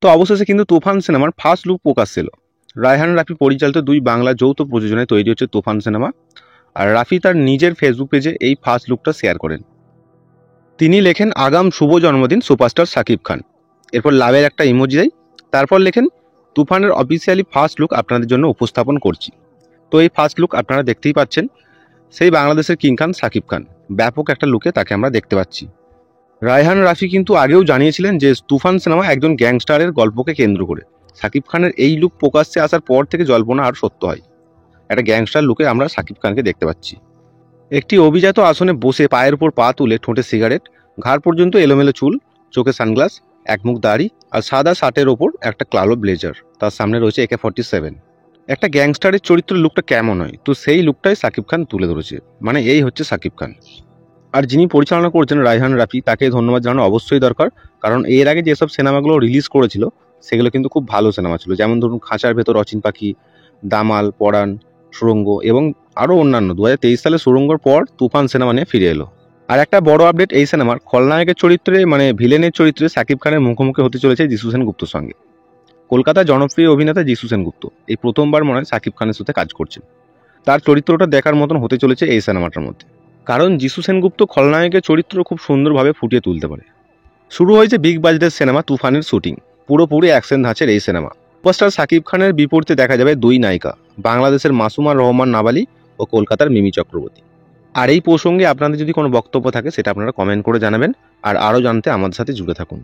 তো অবশেষে কিন্তু তুফান সিনেমার ফার্স্ট লুক প্রকাশ ছিল। রায়হান রাফি পরিচালিত 2 বাংলা যৌথ প্রযোজনায় তৈরি হচ্ছে তুফান সিনেমা। আর রাফি তার নিজের ফেসবুক পেজে এই ফার্স্ট লুকটা শেয়ার করেন। তিনি লেখেন, আগাম শুভ জন্মদিন সুপারস্টার শাকিব খান। এরপর লাভের একটা ইমোজি দেয়। তারপর লেখেন, তুফানের অফিসিয়ালি ফার্স্ট লুক আপনাদের জন্য উপস্থাপন করছি। তো এই ফার্স্ট লুক আপনারা দেখতেই পাচ্ছেন, সেই বাংলাদেশের কিং খান শাকিব খান ব্যাপক একটা লুকে তাকে আমরা দেখতে পাচ্ছি। রায়হান রাফি কিন্তু আগেও জানিয়েছিলেন যে তুফান সিনেমা একজন গ্যাংস্টারের গল্পকে কেন্দ্র করে। শাকিব খানের এই লুক প্রকাশ্যে আসার পর থেকে জল্পনা আর সত্য হয়। একটা গ্যাংস্টার লুকে আমরা শাকিব খানকে দেখতে পাচ্ছি। একটি অভিজাত আসনে বসে পায়ের উপর পা তুলে, ঠোঁটে সিগারেট, ঘাড় পর্যন্ত এলোমেলো চুল, চোখে সানগ্লাস, একমুখ দাড়ি আর সাদা শার্টের ওপর একটা কালো ব্লেজার। তার সামনে রয়েছে AK-47। একটা গ্যাংস্টারের চরিত্রের লুকটা কেমন হয়, তো সেই লুকটাই শাকিব খান তুলে ধরেছে। মানে এই হচ্ছে শাকিব খান। আর যিনি পরিচালনা করছেন রায়হান রাফি, তাকে ধন্যবাদ জানানো অবশ্যই দরকার। কারণ এর আগে যেসব সিনেমাগুলো রিলিজ করেছিল সেগুলো কিন্তু খুব ভালো সিনেমা ছিল। যেমন ধরুন খাঁচার ভেতর অচিন পাখি, দামাল, পরাণ, সুড়ঙ্গ এবং আরও অন্যান্য। 2023 সালে সুড়ঙ্গর পর তুফান সিনেমা নিয়ে ফিরে এলো। আর একটা বড় আপডেট, এই সিনেমার খলনায়কের চরিত্রে মানে ভিলেনের চরিত্রে শাকিব খানের মুখোমুখি হতে চলেছে যিশু সেনগুপ্তর সঙ্গে। কলকাতার জনপ্রিয় অভিনেতা যিশু সেনগুপ্ত এই প্রথমবার মনে হয় শাকিব খানের সাথে কাজ করছেন। তার চরিত্রটা দেখার মতন হতে চলেছে এই সিনেমাটার মধ্যে। কারণ যিশু সেনগুপ্ত খলনায়কের চরিত্র খুব সুন্দরভাবে ফুটিয়ে তুলতে পারে। শুরু হয়েছে বিগ বাজেটের সিনেমা তুফানের শুটিং। পুরোপুরি অ্যাকশন ধাঁচের এই সিনেমা। সুপারস্টার শাকিব খানের বিপরীতে দেখা যাবে 2 নায়িকা, বাংলাদেশের মাসুমা রহমান নাবালি ও কলকাতার মিমি চক্রবর্তী। আর এই প্রসঙ্গে আপনাদের যদি কোনো বক্তব্য থাকে সেটা আপনারা কমেন্ট করে জানাবেন। আর আরও জানতে আমাদের সাথে জুড়ে থাকুন।